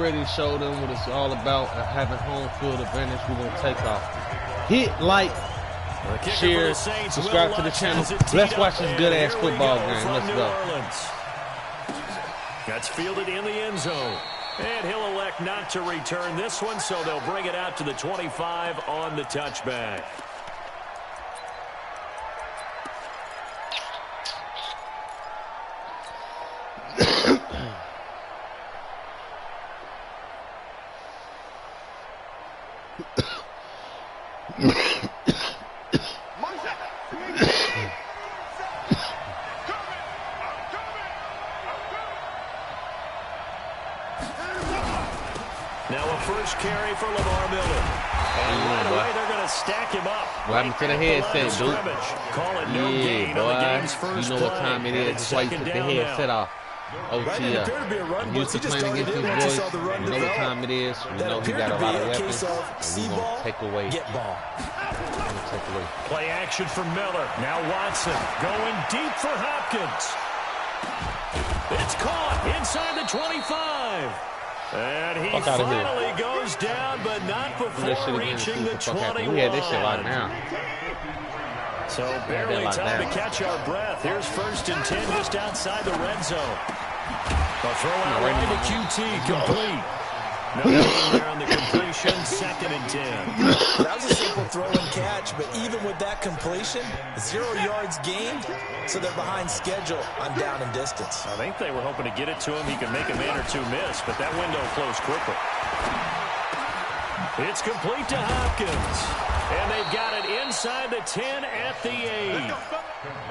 ready to show them what it's all about. Having home field advantage. We're going to take off. Hit like, share, subscribe to the channel. Let's watch this good-ass football game. Let's go. That's fielded in the end zone. And he'll elect not to return this one, so they'll bring it out to the 25 on the touchback. Now a first carry for Lamar Miller. And right away they're going to stack him up. What happened to the headset, dude? Call it no gain on the game's first you know what time it is. That's why you took the headset off. OTL. Used to playing against these boys. You know what time it is. You know he got a lot of weapons. And we're going to take away. Play action for Miller. Now Watson going deep for Hopkins. It's caught inside the 25. And he finally goes down, but not before reaching the 21. We had this shit locked down. So barely time to catch our breath. Here's 1st and 10 just outside the red zone. A throw out right to QT, complete. No gain there on the completion, 2nd and 10. That was a simple throw and catch, but even with that completion, 0 yards gained, so they're behind schedule on down and distance. I think they were hoping to get it to him. He could make a man or two miss, but that window closed quickly. It's complete to Hopkins, and they've got it inside the 10 at the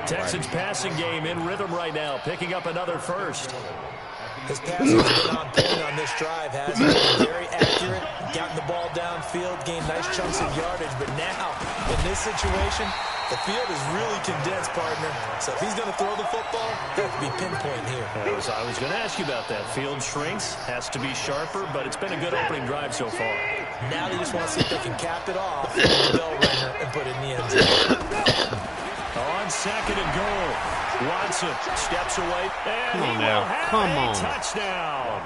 8. Texans passing game in rhythm right now, picking up another first. His passing has been on point on this drive, has been very accurate, gotten the ball downfield, gained nice chunks of yardage, but now, in this situation, the field is really condensed, partner. So if he's going to throw the football, that have to be pinpoint here. I was going to ask you about that. Field shrinks, has to be sharper, but it's been a good opening drive so far. Now they just want to see if they can cap it off with the bell ringer and put it in the end zone. On 2nd and goal, Watson steps away, and Come on he now. will have Come a on. touchdown.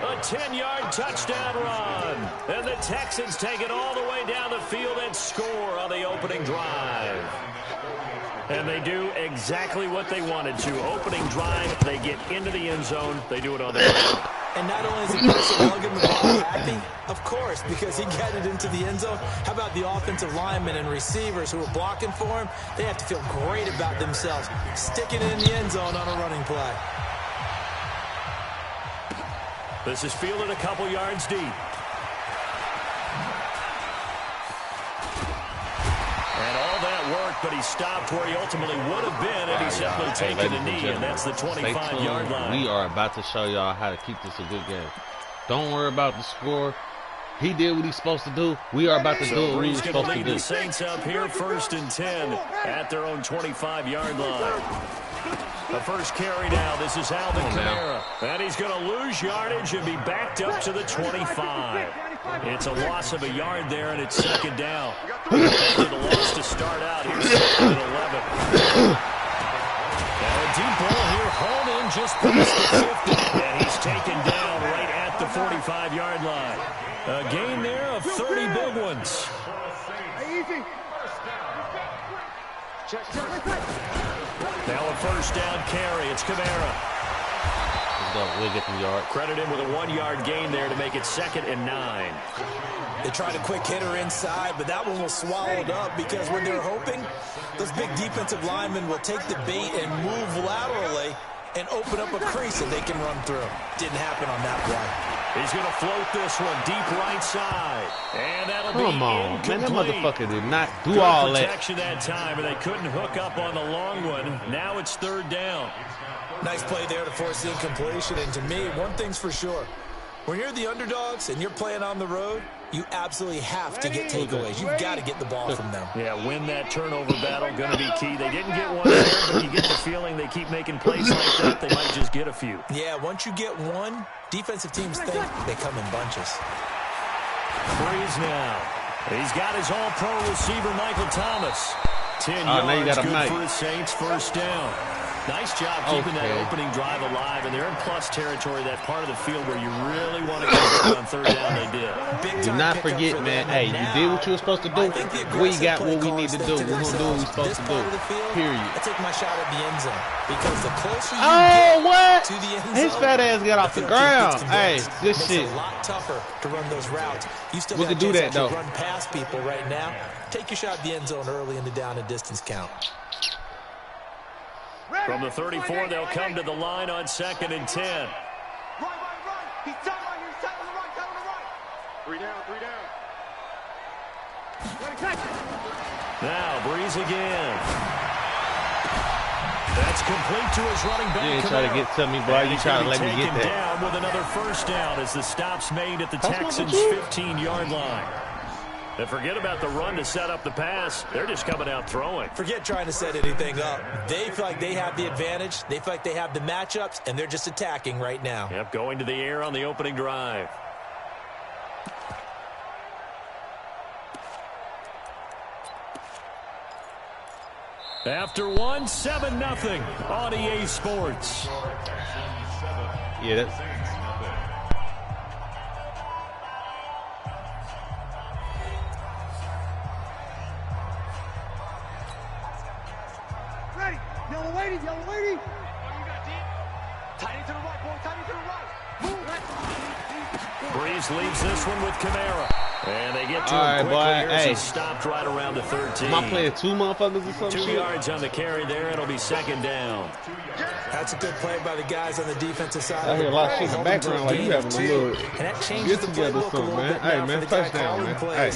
A 10-yard touchdown run. And the Texans take it all the way down the field and score on the opening drive. And they do exactly what they wanted to. Opening drive, they get into the end zone. They do it on their own. And not only is the personnel giving the ball happy, of course, because he got it into the end zone. How about the offensive linemen and receivers who are blocking for him? They have to feel great about themselves, sticking it in the end zone on a running play. This is fielded a couple yards deep. And all that worked, but he stopped where he ultimately would have been had he simply taken a knee, and that's the 25-yard line. We are about to show y'all how to keep this a good game. Don't worry about the score. He did what he's supposed to do. We are about to do what we're supposed to do. The Saints up here, 1st and 10 at their own 25-yard line. The first carry now. This is Alvin Kamara. And he's going to lose yardage and be backed up to the 25. It's a loss of a yard there, and it's 2nd down. After the loss to start out, here's 2nd and 11. Now a deep ball here, hauled in just past the 50. And he's taken down right at the 45-yard line. A gain there of 30 big ones. Now a 1st down carry. It's Kamara. We'll get the yard. Credit him with a 1-yard gain there to make it 2nd and 9. They tried a quick hitter inside, but that one was swallowed up because when they're hoping, those big defensive linemen will take the bait and move laterally and open up a crease that they can run through. Didn't happen on that play. He's going to float this one deep right side. And that'll be incomplete. Man, that motherfucker did not do all that. Protection that time, and they couldn't hook up on the long one. Now it's 3rd down. Nice play there to force the incompletion. And to me, one thing's for sure. When you're the underdogs and you're playing on the road, you absolutely have to get takeaways. You've got to get the ball from them. Yeah, win that turnover battle, going to be key. They didn't get one there, but you get the feeling they keep making plays like that. They might just get a few. Yeah, once you get one, defensive teams think they come in bunches. Freeze now. He's got his all-pro receiver, Michael Thomas. 10 now you yards, got a good mic. for the Saints, 1st down. Nice job keeping that opening drive alive, and they're in plus territory, that part of the field where you really want to get on third down. They did. Do not forget, man. Hey, you did what you were supposed to do. We got what we need to do. We're going to do what we're supposed to do. Period. I take my shot at the end zone because the closer you get to the end zone, his fat ass got off the ground. Hey, good shit. It's a lot tougher to run those routes. You still we can do that, though. Run past people right now. Take your shot at the end zone early in the down and distance count. From the 34, they'll come to the line on 2nd and 10. Right. He's tight right here. He's tight on the right. Tight on the right. 3 down. Now, Breeze again. That's complete to his running back. You ain't trying to get to me, boy. You trying to let me get that. Down with another first down as the stop's made at the Texans' 15-yard line. And forget about the run to set up the pass. They're just coming out throwing. Forget trying to set anything up. They feel like they have the advantage. They feel like they have the matchups, and they're just attacking right now. Yep, going to the air on the opening drive. After 1, 7-0 on EA Sports. Yeah, that's... Yellow lady. Oh, you got deep. Tight into the right, boy. Tight into the right. Move. Breeze leaves this one with Kamara. And they get to him quickly. Hey. Stopped right around the 13. Am I playing 2 motherfuckers or something? 2 yards on the carry there. It'll be 2nd down. That's a good play by the guys on the defensive side. I hear a lot of shit in the background like you having a little and that changes get together something, man. Hey, man, touchdown, man. Hey,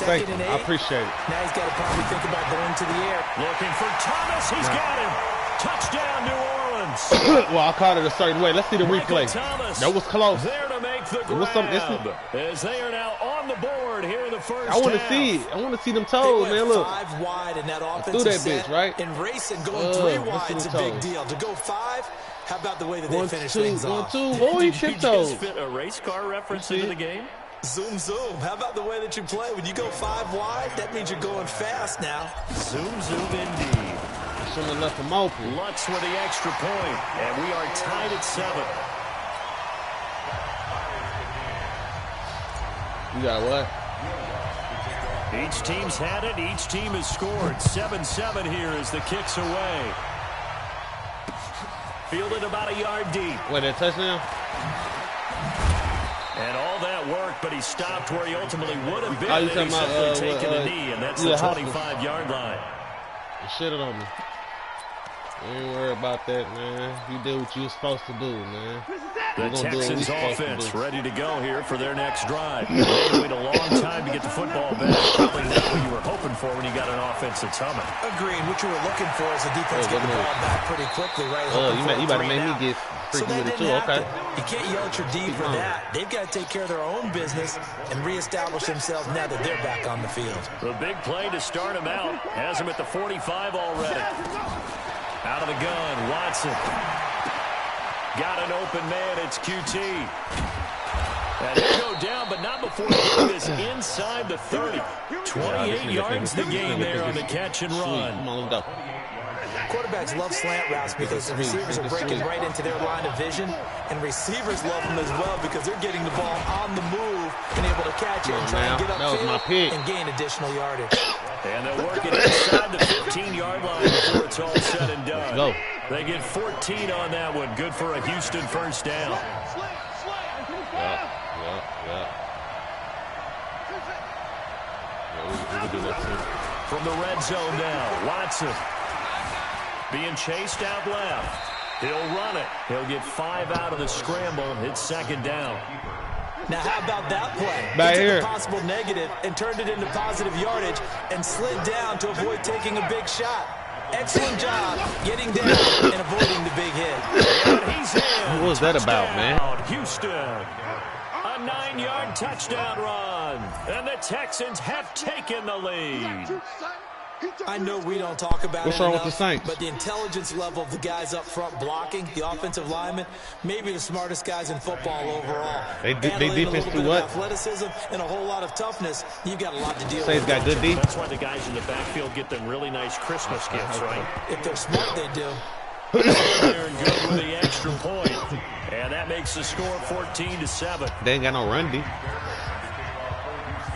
thank you. I appreciate it. Now he's got to probably think about going to the air. Looking for Thomas. He's got him. Touchdown, New Orleans. Well, I called it a certain way. Let's see the replay. That was close. There to make the grab. As they are now on the board here in the first half. I want to see it. I want to see them toes, man. Look. 5 wide in that offensive through that bitch, right? And racing going 3 wide is a big deal. To go 5, how about the way that they finish things off? 1, 2. Oh, he tiptoes. Did you just fit a race car reference into the game? Zoom, zoom. How about the way that you play? When you go 5 wide, that means you're going fast now. Zoom, zoom indeed. Shouldn't have left him open. Lutz with the extra point, and we are tied at 7. You got what? Each team's had it. Each team has scored. 7-7 here as the kick's away. Fielded about a yard deep. Wait, that touchdown? And all that work, but he stopped where he ultimately would have been. You talking about taking a knee, and that's the 25-yard line. You shitted on me. Ain't worry about that, man. You did what you were supposed to do, man. The Texans offense ready to go here for their next drive. They waited a long time to get the football back. Probably not what you were hoping for when you got an offense that's humming. Agreed. What you were looking for is the defense getting the ball back pretty quickly, right? You better make me get freaky with it too, okay? You can't yell at your D for that. They've got to take care of their own business and reestablish themselves now that they're back on the field. The big play to start him out has him at the 45 already. Out of the gun, Watson. Got an open man, it's QT. And he'll go down, but not before getting this inside the 30. 28 yards the game there on the catch and run. Come on, let's go. Quarterbacks love slant routes because the receivers are breaking right into their line of vision, and receivers love them as well because they're getting the ball on the move and able to catch it and try and get upfield and gain additional yardage. And they're working inside the 15-yard line before it's all said and done. Let's go. They get 14 on that one. Good for a Houston first down. Yeah, we can do that too. From the red zone now, Watson being chased out left. He'll run it. He'll get 5 out of the scramble. It's 2nd down. Now, how about that play? Back he took here. a possible negative and turned it into positive yardage and slid down to avoid taking a big shot. Excellent job getting down and avoiding the big hit. And he's in. What was that about, man? Houston. A 9-yard touchdown run. And the Texans have taken the lead. I know we don't talk about What's it wrong enough, with the Saints? but the intelligence level of the guys up front blocking, the offensive linemen, maybe the smartest guys in football overall. They defense do what? Athleticism and a whole lot of toughness. You've got a lot to deal with. Saints got good D. That's why the guys in the backfield get them really nice Christmas gifts, right? If they're smart, they do. There and good with the extra point. And that makes the score 14-7. They ain't got no run D.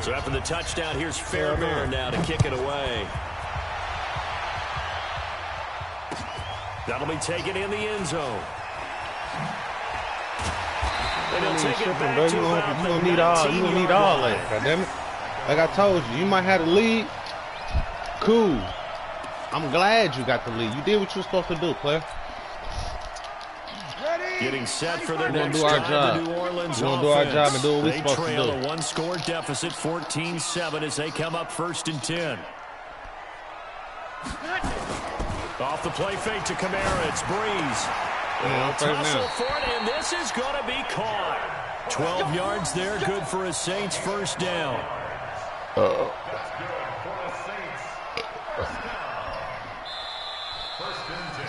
So after the touchdown, here's Fairbairn now to kick it away. That'll be taken in the end zone. And he'll take it back to about the 19-yard line. God damn it. Like I told you, you might have the lead. Cool. I'm glad you got the lead. You did what you were supposed to do, player. Getting set for their next do our drive, job. the New Orleans We're going to do our job and do what we're supposed to do. They trail a one-score deficit, 14-7, as they come up 1st and 10. Off the play fake to Kamara. It's Breeze. Tussle for it, and this is going to be caught. 12 yards there, good for a Saints first down.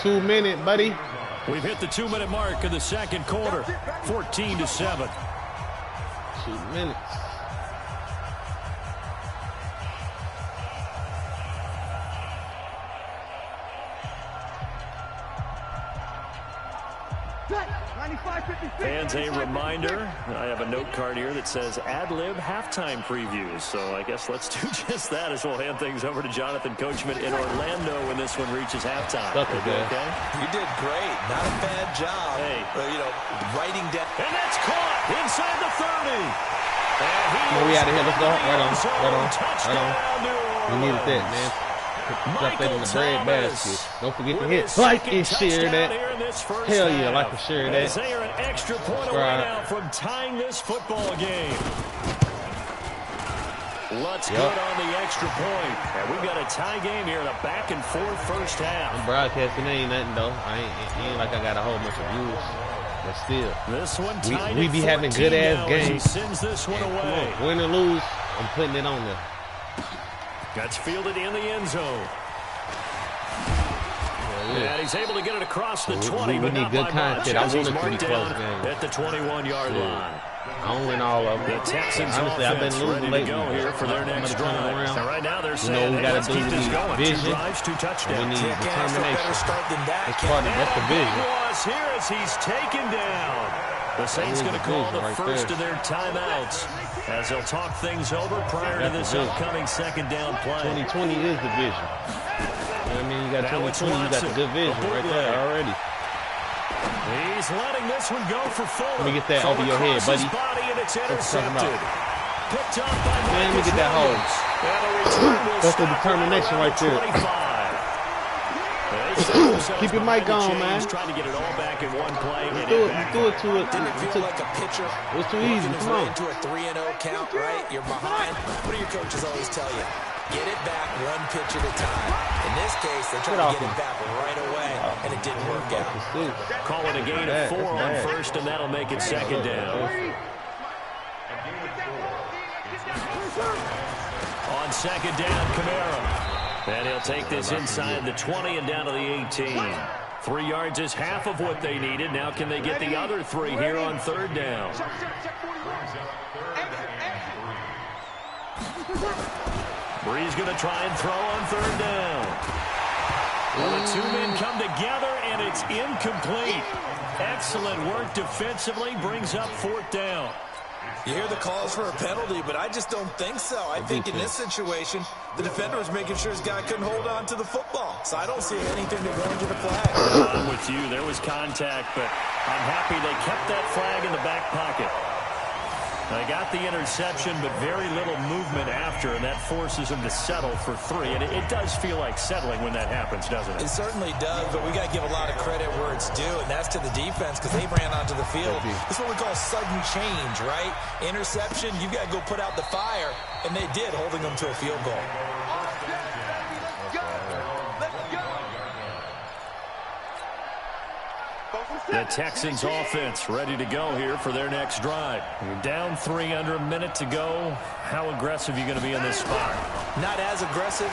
2 minutes, buddy. We've hit the 2-minute mark of the second quarter, 14-7. 2 minutes. Fans, a reminder, I have a note card here that says ad-lib halftime previews. So I guess let's do just that as we'll hand things over to Jonathan Coachman in Orlando when this one reaches halftime. Okay? You did great. Not a bad job. Hey. Writing down. And that's caught inside the 30. We out of here. Let's go. Right on. We needed that, man. Drop that in the bread basket. Don't forget to hit like and share that. Hell yeah, like and share that. They are an extra point away now from tying this football game. Let's good on the extra point. And we've got a tie game here in a back-and-forth first half. I'm broadcasting ain't nothing, though. Ain't like I got a whole bunch of views. But still, this one we be having good-ass games. He sends this one away. Win or lose, I'm putting it on there. That's fielded in the end zone. And he's able to get it across the 20, but not by much. I want it to be Marked close down game. at the 21-yard line. I don't win all of them. The Texans honestly, I've been losing ready to lately. go here for their next drive. And right now they're saying, we got to do keep this the going. vision. 2 drives, 2 touchdowns. We need determination. That's that's the vision. Here as he's taken down. The Saints going to call the first of their timeouts as they'll talk things over prior to this upcoming second down play. 2020 is the vision. You know what I mean? You got 2020, you got the good vision right there already. He's letting this one go for Fuller. Let me get that over your head, buddy. And it's intercepted. Picked up by man, let me get that hole. That's the determination right there. Keep your mic on, man. He's trying to get it all back in one play. Do it to it. Didn't it feel like a pitcher? It was too easy. Come on. Into a 3-0 count, right? You're behind. What do your coaches always tell you? Get it back one pitch at a time. In this case, they're trying to get it back right away, and it didn't work out. Call it a gain of 4 on first, and that'll make it second down. On second down, Kamara. And he'll take this inside the 20 and down to the 18. 3 yards is half of what they needed. Now can they get the other 3 here on third down? Breeze going to try and throw on third down. Well, the 2 men come together, and it's incomplete. Excellent work defensively, brings up fourth down. You hear the calls for a penalty, but I just don't think so. I think in this situation, the defender was making sure his guy couldn't hold on to the football. So I don't see anything to warrant a flag. I'm with you. There was contact, but I'm happy they kept that flag in the back pocket. They got the interception, but very little movement after, and that forces them to settle for 3. And it does feel like settling when that happens, doesn't it? It certainly does, but we got to give a lot of credit where it's due, and that's to the defense because they ran onto the field. This is what we call sudden change, right? Interception, you got to go put out the fire, and they did, holding them to a field goal. The Texans offense ready to go here for their next drive. You're down 3 under a minute to go. How aggressive are you going to be in this spot? Not as aggressive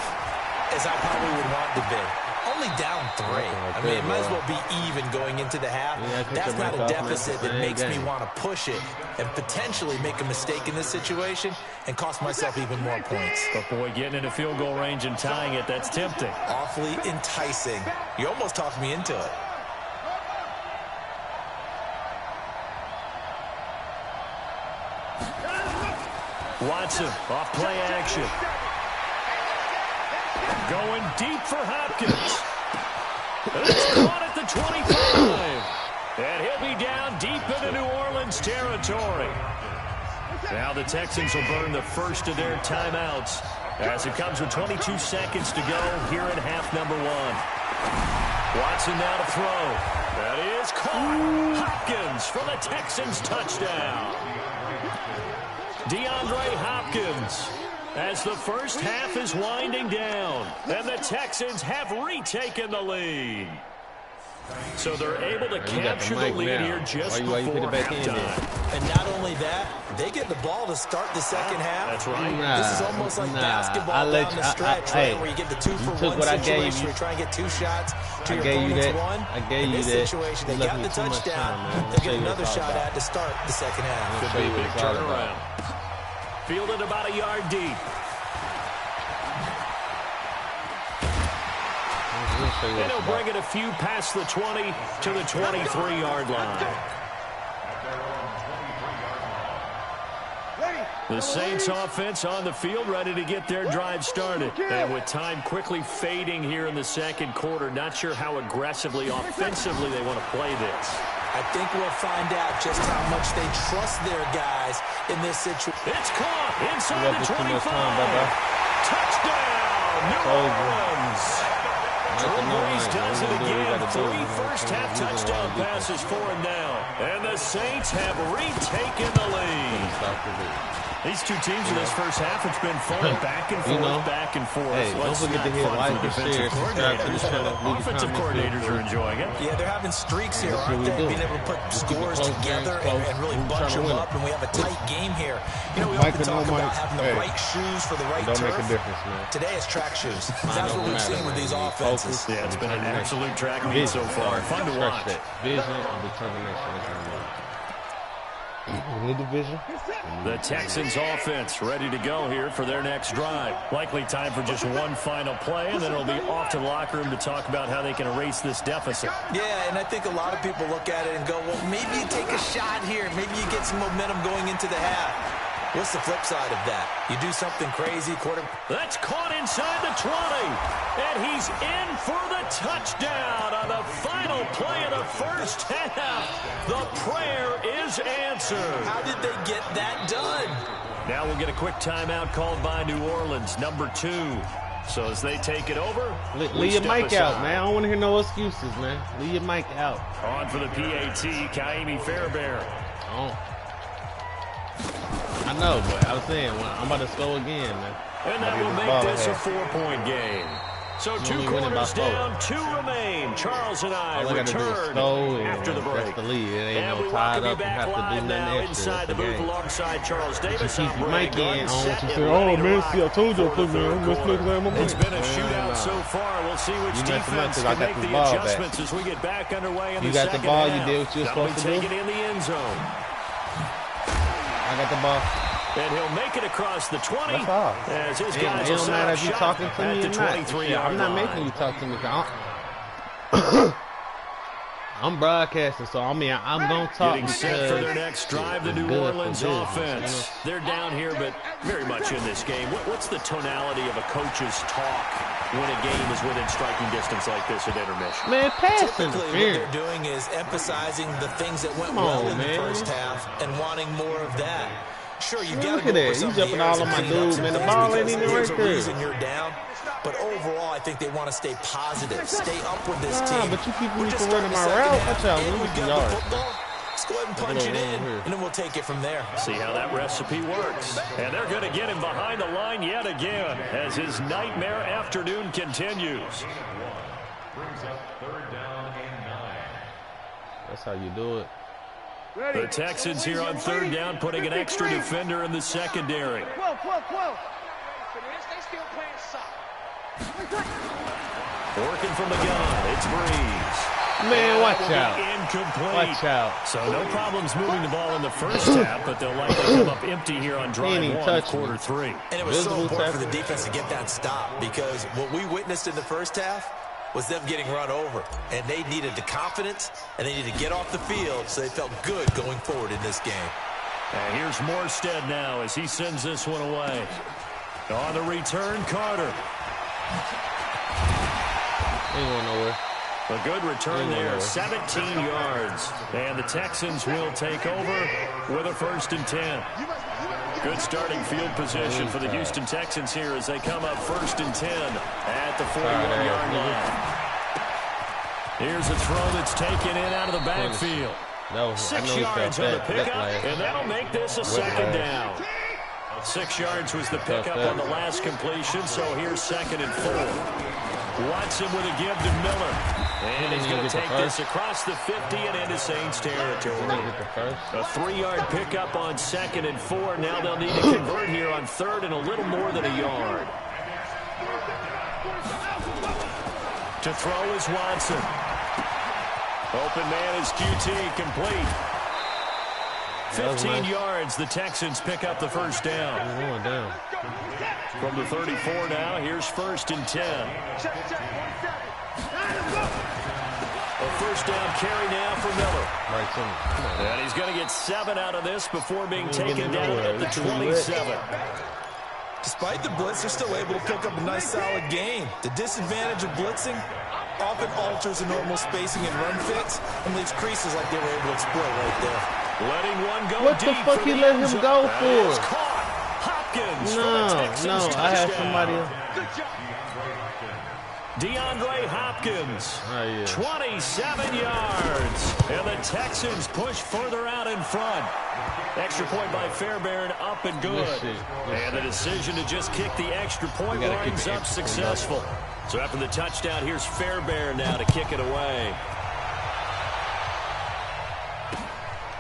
as I probably would want to be. Only down 3. I mean, it might as well be even going into the half. That's not a deficit that makes me want to push it and potentially make a mistake in this situation and cost myself even more points. But, boy, getting into field goal range and tying it, that's tempting. Awfully enticing. You almost talked me into it. Watson off play action. Going deep for Hopkins. It's caught at the 25. And he'll be down deep into New Orleans territory. Now the Texans will burn the first of their timeouts as it comes with 22 seconds to go here in half number 1. Watson now to throw. That is caught. Hopkins for the Texans touchdown. DeAndre Hopkins as the first half is winding down. And the Texans have retaken the lead. So they're able to capture the lead here just before halftime. And not only that, they get the ball to start the second half. That's right. This is almost like basketball down the stretch, right, where you get the 2-for-1 situation where you try and get 2 shots to your opponent's 1. I gave you that. In this situation, they got the touchdown. They'll get another shot at to start the second half. Could be a big turnaround. Fielded about a yard deep. And he'll bring it a few past the 20 to the 23-yard line. The Saints offense on the field ready to get their drive started. And with time quickly fading here in the second quarter, not sure how aggressively, offensively they want to play this. I think we'll find out just how much they trust their guys in this situation. It's caught inside the 25. Touchdown, New Orleans. Drew Brees does it again. 3 first-half touchdown passes for him now. And the Saints have retaken the lead. These two teams in this first half, it's been fun. Back and forth, back and forth. Hey, don't forget to hit like and share. Subscribe to the channel. Offensive coordinators are enjoying it. Yeah, they're having streaks here, aren't they? Being able to put scores together and really bunch them up, and we have a tight game here. You know, we often talk about having the right shoes for the right turf. Don't make a difference, man. Today it's track shoes. That's what we've seen with these offenses. Yeah, it's been an absolute track meet so far. Fun to watch. Vision and determination. The Texans offense ready to go here for their next drive. Likely time for just one final play, and then it'll be off to the locker room to talk about how they can erase this deficit. Yeah, and I think a lot of people look at it and go, well, maybe you take a shot here. Maybe you get some momentum going into the half. What's the flip side of that? You do something crazy, That's caught inside the 20. And he's in for the touchdown on the final play of the first half. The prayer is answered. How did they get that done? Now we'll get a quick timeout called by New Orleans, number 2. So as they take it over, leave your mic out, man. I don't want to hear no excuses, man. Leave your mic out. On for the PAT, Kaimi Fairbairn. Oh. I know, but I was saying, I'm about to score again, man. And that will make this a 4-point game. So 2 quarters down, 2 remain. Charles and I return after the break. That's the lead. It ain't and no we tied welcome you up. You back have to live do now nothing extra. inside the booth alongside Charles Davis. Keep your mic in. I don't want you to say, oh, man, see, I told you to put me on. It's been a shootout so far. We'll see which defense can make the adjustments as we get back underway in the second half. You got the ball. You did what you were supposed to do. Take it in the end zone. I got the ball. And he'll make it across the 20. That's all. As his guys it don't matter if you're talking to me or not. I'm not making you talk to me. I'm broadcasting, so I mean, I'm going to talk. Getting set for their next drive, the New Orleans offense. They're down here, but very much in this game. What's the tonality of a coach's talk when a game is within striking distance like this at intermission? Man, pass Typically, what they're doing is emphasizing the things that went well in the first half and wanting more of that. Sure, you got to go for some jumping all on my dude, man. The ball ain't even right there. Reason you're down, but overall, I think they want to stay positive, stay up with this team. But you keep me from running my route. Watch out, lose the yard. Let's go ahead and punch it in, and then we'll take it from there. See how that recipe works. And they're going to get him behind the line yet again as his nightmare afternoon continues. That's how you do it. The Texans here on 3rd down, putting an extra defender in the secondary. Working from the gun, it's Brees. Man, watch out. Incomplete. Watch out. So no problems moving the ball in the first half, but they'll likely come up empty here on drive 1 of quarter 3. And it was so important for the defense to get that stop, because what we witnessed in the first half was them getting run over, and they needed the confidence, and they needed to get off the field so they felt good going forward in this game. And here's Morstead now as he sends this one away. On the return, Carter. Ain't going nowhere. A good return there, 17 yards. And the Texans will take over with a 1st and 10. Good starting field position for the Houston Texans here as they come up 1st and 10 at the 41-yard line. Here's a throw that's taken in out of the backfield. 6 yards on the pickup, and that'll make this a 2nd down. 6 yards was the pickup on the last completion, so here's 2nd and 4. Watson with a give to Miller. And he's going to take this across the 50 and into Saints territory. A 3-yard pickup on 2nd and 4. Now they'll need to convert here on 3rd and a little more than a yard. To throw is Watson. Open man is QT, complete. 15 yards, the Texans pick up the 1st down. Going down. From the 34 now, here's 1st and 10. A 1st down carry now for Miller. And he's going to get 7 out of this before being taken down at the 27. Despite the blitz, they're still able to pick up a nice, solid gain. The disadvantage of blitzing often alters the normal spacing and run fits and leaves creases like they were able to exploit right there. Letting one go what deep. The fuck he let him go for? Hopkins. No, I had somebody else. DeAndre Hopkins, 27 yards. And the Texans push further out in front. Extra point by Fairbairn, up and good. And the decision to just kick the extra point winds up successful. So after the touchdown, here's Fairbairn now to kick it away.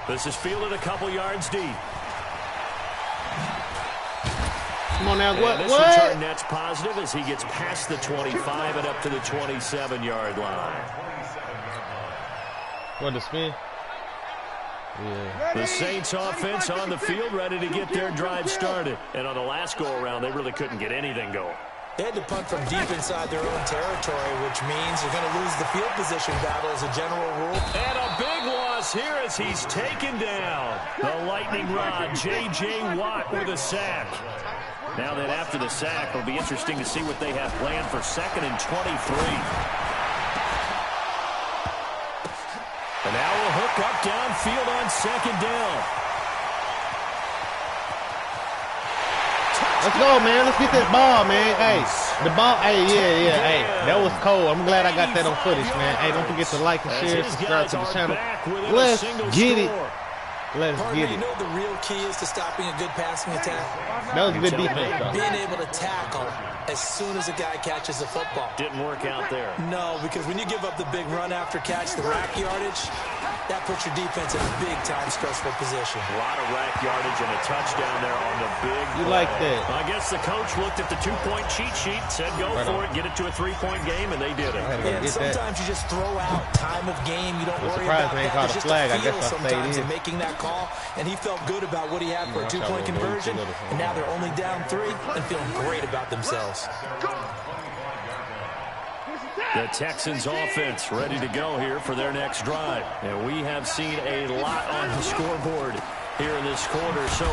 This is fielded a couple yards deep. Come on now, what? This return net's positive as he gets past the 25 and up to the 27-yard line. What, the spin? Yeah. The Saints offense on the field ready to get their drive started. And on the last go-around, they really couldn't get anything going. They had to punt from deep inside their own territory, which means they're going to lose the field position battle as a general rule. And a big loss here as he's taken down. The lightning rod, J.J. Watt with a sack. Now then after the sack, it'll be interesting to see what they have planned for 2nd and 23. And now we'll hook up downfield on 2nd down. Let's go, man. Let's get that ball, man. Hey, the ball. Hey, yeah. Hey, that was cold. I'm glad I got that on footage, man. Hey, don't forget to like and share, subscribe to the channel. Let's get it. Let's get it. You know the real key is to stopping a good passing attack? That was a good defense, though. Being able to tackle as soon as a guy catches the football. Didn't work out there. No, because when you give up the big run after catch, the rack yardage, that puts your defense in a big-time stressful position. A lot of rack yardage and a touchdown there on the big play. You like that? I guess the coach looked at the 2-point cheat sheet, said go for it, get it to a 3-point game, and they did it. And sometimes you just throw out time of game. You don't worry about that. There's just a feel sometimes in making that call, and he felt good about what he had for a 2-point conversion, and now they're only down 3 and feeling great about themselves. The Texans offense ready to go here for their next drive. And we have seen a lot on the scoreboard here in this quarter. So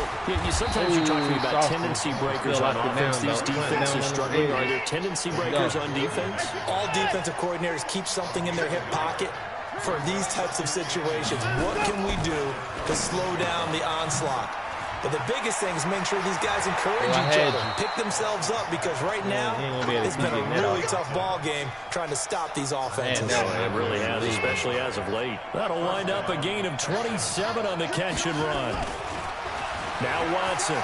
sometimes you're talking about tendency breakers on offense. These defenses struggling. Are there tendency breakers on defense? All defensive coordinators keep something in their hip pocket for these types of situations. What can we do to slow down the onslaught? But the biggest thing is make sure these guys encourage each other, pick themselves up, because right now it's been a really tough ball game trying to stop these offenses. It really has, especially as of late. That'll wind up a gain of 27 on the catch and run. Now Watson.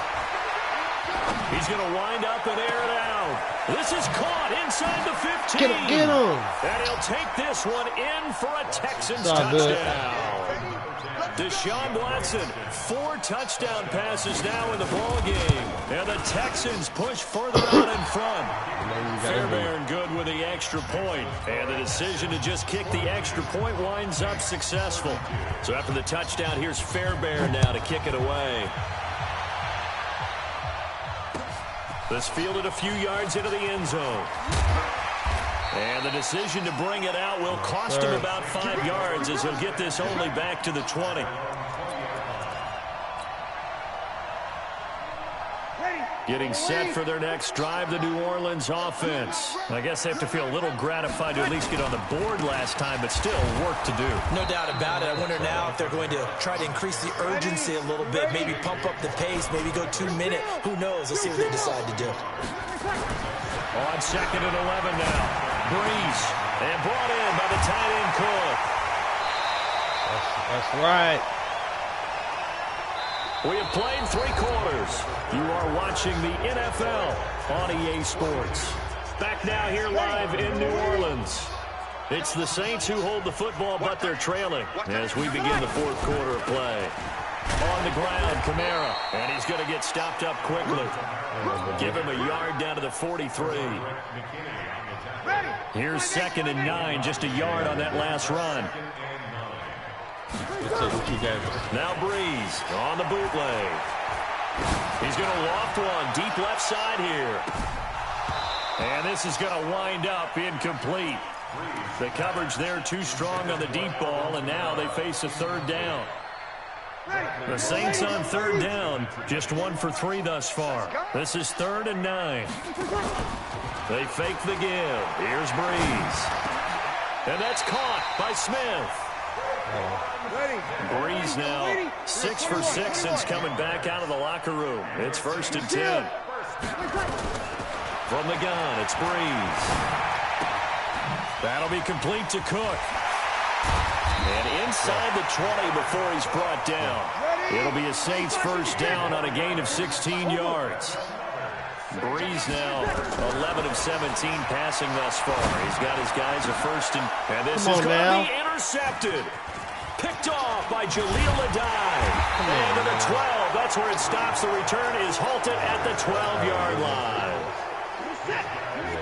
He's going to wind up and air it out. This is caught inside the 15. Get him. And he'll take this one in for a Texans touchdown. Deshaun Watson, 4 touchdown passes now in the ball game. And the Texans push further out in front. Fairbairn good with the extra point. And the decision to just kick the extra point winds up successful. So after the touchdown, here's Fairbairn now to kick it away. This fielded a few yards into the end zone. And the decision to bring it out will cost him about 5 yards as he'll get this only back to the 20. Getting set for their next drive, the New Orleans offense. I guess they have to feel a little gratified to at least get on the board last time, but still work to do. No doubt about it. I wonder now if they're going to try to increase the urgency a little bit, maybe pump up the pace, maybe go 2 minute. Who knows? Let's see what they decide to do. On 2nd and 11 now. Breeze. And brought in by the tight end Cook. That's right. We have played 3 quarters. You are watching the NFL on EA Sports. Back now here live in New Orleans. It's the Saints who hold the football, but they're trailing as we begin the 4th quarter of play. On the ground, Kamara, and he's going to get stopped up quickly. Give him a yard down to the 43. Here's 2nd and 9, just a yard on that last run. Now Breeze on the bootleg. He's going to loft one deep left side here. And this is going to wind up incomplete. The coverage there too strong on the deep ball, and now they face a 3rd down. The Saints on 3rd down, just 1 for 3 thus far. This is 3rd and 9. They fake the give. Here's Breeze. And that's caught by Smith. Breeze now 6 for 6 since coming back out of the locker room. It's 1st and 10. From the gun, it's Breeze. That'll be complete to Cook. And inside the 20 before he's brought down. It'll be a Saints 1st down on a gain of 16 yards. Breeze now 11 of 17 passing thus far. He's got his guys a 1st and this is going to be intercepted. Picked off by Jaleel Adai. And to the 12. That's where it stops. The return is halted at the 12-yard line.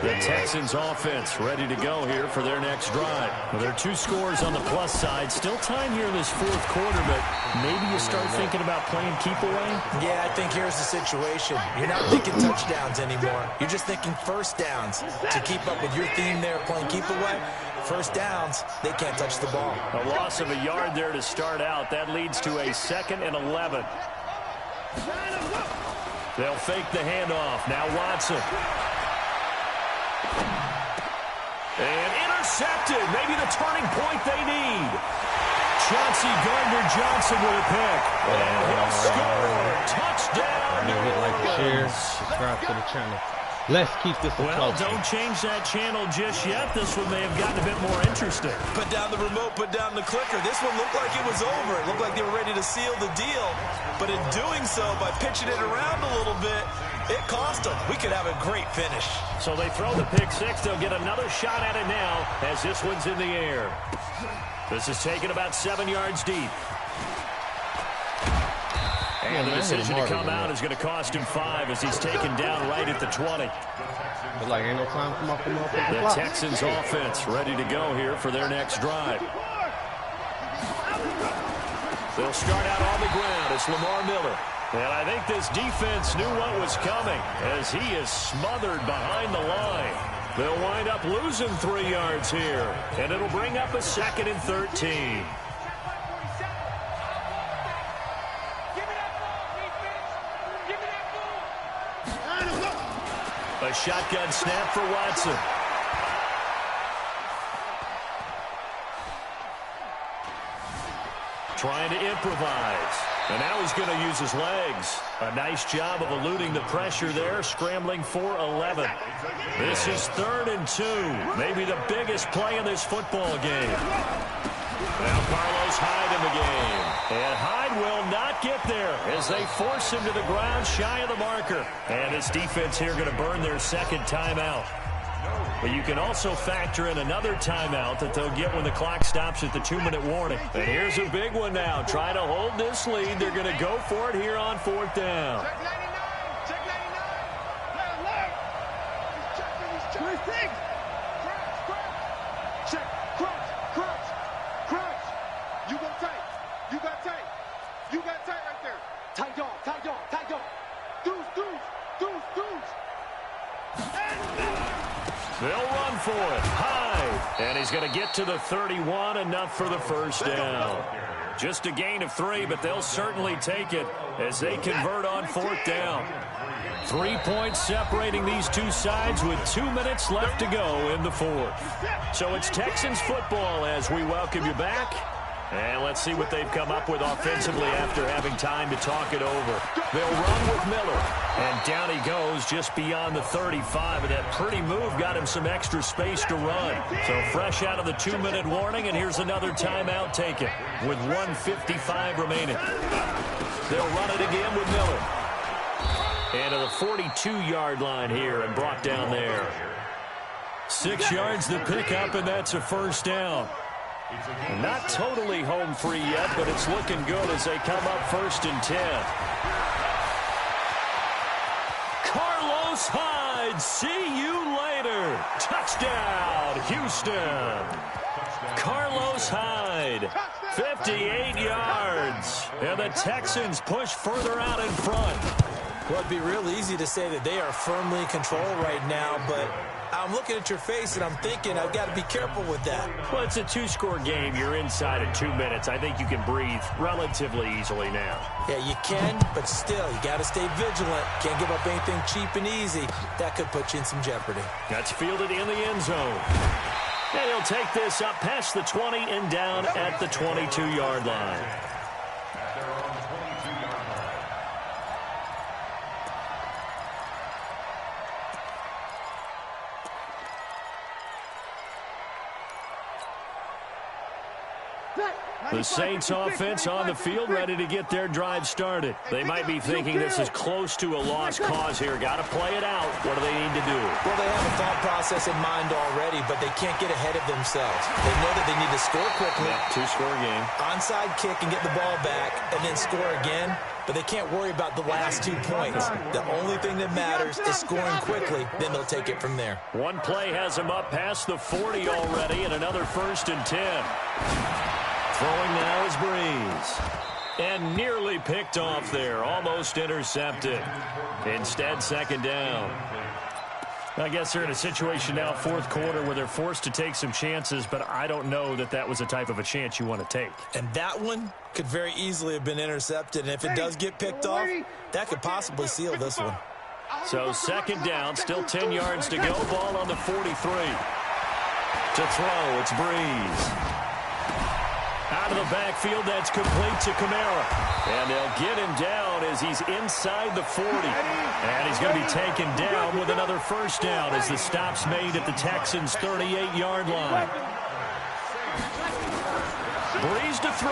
The Texans offense ready to go here for their next drive. Well, there are 2 scores on the plus side. Still time here in this 4th quarter, but maybe you start thinking about playing keep away? Yeah, I think here's the situation. You're not thinking touchdowns anymore. You're just thinking 1st downs. To keep up with your theme there, playing keep away, 1st downs, they can't touch the ball. A loss of a yard there to start out. That leads to a 2nd and 11. They'll fake the handoff. Now Watson. And intercepted. Maybe the turning point they need. Chauncey Gardner-Johnson with a pick. And he'll score. Touchdown. Like to share, subscribe to the channel. Let's keep this a Well, close. don't change that channel just yet. This one may have gotten a bit more interesting. Put down the remote, put down the clicker. This one looked like it was over. It looked like they were ready to seal the deal. But in doing so, by pitching it around a little bit, it cost them. We could have a great finish. So they throw the pick 6. They'll get another shot at it now as this one's in the air. This is taken about 7 yards deep. And the decision to come out is going to cost him 5 as he's taken down right at the 20. Like ain't no time to come off the motherfucking The block. Texans offense ready to go here for their next drive. They'll start out on the ground. It's Lamar Miller. And I think this defense knew what was coming as he is smothered behind the line. They'll wind up losing 3 yards here. And it'll bring up a 2nd and 13. A shotgun snap for Watson. Trying to improvise. And now he's going to use his legs. A nice job of eluding the pressure there, scrambling for 11. This is 3rd and 2. Maybe the biggest play in this football game. Now Carlos Hyde in the game. And Hyde will not get there as they force him to the ground shy of the marker. And this defense here going to burn their 2nd timeout. But you can also factor in another timeout that they'll get when the clock stops at the 2-minute warning. And here's a big one now. Try to hold this lead. They're going to go for it here on 4th down. Check 99. Check 99. Left, left. Check for these checks. Crouch. Check. Crouch. You go tight. You got tight. You got tight right there. Tight dog. Deuce. They'll run for it. Hyde. And he's going to get to the 31, enough for the 1st down. Just a gain of 3, but they'll certainly take it as they convert on 4th down. 3 points separating these two sides with 2 minutes left to go in the 4th. So it's Texans football as we welcome you back. And let's see what they've come up with offensively after having time to talk it over. They'll run with Miller. And down he goes just beyond the 35. And that pretty move got him some extra space to run. So fresh out of the 2-minute warning, and here's another timeout taken with 1:55 remaining. They'll run it again with Miller. And to the 42-yard line here and brought down there. 6 yards the pickup, and that's a first down. Not totally home free yet, but it's looking good as they come up 1st and 10. Carlos Hyde, see you later. Touchdown, Houston. Carlos Hyde, 58 yards. And the Texans push further out in front. Well, it'd be real easy to say that they are firmly in control right now, but I'm looking at your face and I'm thinking I've got to be careful with that. Well, it's a 2-score game. You're inside of 2 minutes. I think you can breathe relatively easily now. Yeah, you can, but still, you got to stay vigilant. Can't give up anything cheap and easy. That could put you in some jeopardy. That's fielded in the end zone. And he'll take this up past the 20 and down at the 22-yard line. The Saints offense on the field, ready to get their drive started. They might be thinking this is close to a lost cause here. Got to play it out. What do they need to do? Well, they have a thought process in mind already, but they can't get ahead of themselves. They know that they need to score quickly. Yeah, 2-score game. Onside kick and get the ball back and then score again, but they can't worry about the last 2 points. The only thing that matters is scoring quickly, then they'll take it from there. One play has them up past the 40 already, and another 1st and 10. Throwing now is Breeze. And nearly picked off there. Almost intercepted. Instead, 2nd down. I guess they're in a situation now, 4th quarter, where they're forced to take some chances, but I don't know that that was the type of a chance you want to take. And that one could very easily have been intercepted. And if it does get picked off, that could possibly seal this one. So 2nd down, still 10 yards to go. Ball on the 43. To throw, it's Breeze. Out of the backfield, that's complete to Kamara. And they'll get him down as he's inside the 40. And he's going to be taken down with another 1st down as the stop's made at the Texans' 38-yard line. Breeze to throw.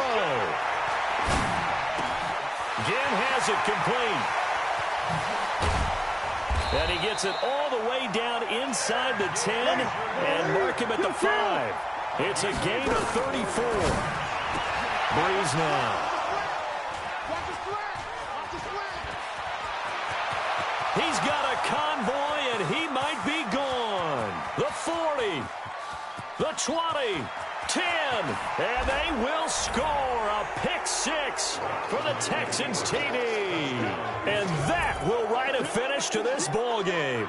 Again has it complete. And he gets it all the way down inside the 10 and mark him at the 5. It's a gain of 34. Breeze now. He's got a convoy, and he might be gone. The 40, the 20, 10, and they will score a pick-6 for the Texans TD. And that will write a finish to this ball game.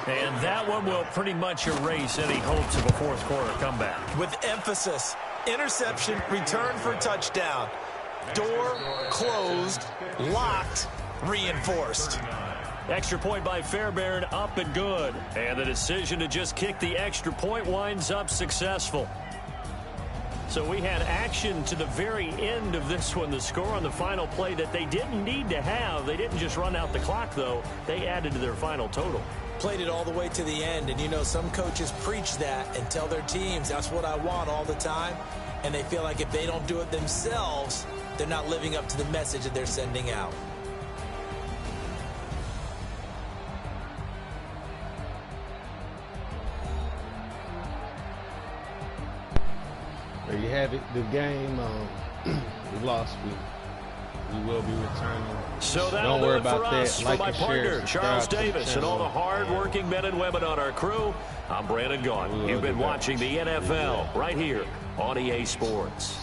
And that one will pretty much erase any hopes of a 4th quarter comeback. With emphasis, interception, return for touchdown. Door closed, locked, reinforced. Extra point by Fairbairn, up and good. And the decision to just kick the extra point winds up successful. So we had action to the very end of this one. The score on the final play that they didn't need to have. They didn't just run out the clock, though. They added to their final total. Played it all the way to the end, and you know some coaches preach that and tell their teams that's what I want all the time, and they feel like if they don't do it themselves, they're not living up to the message that they're sending out. There you have it. The game we lost. We will be returning. So don't worry about that. For like my and partner, share, Charles Davis, and all the hard-working men and women on our crew, I'm Brandon Gaughan. You've been watching the NFL right here on EA Sports.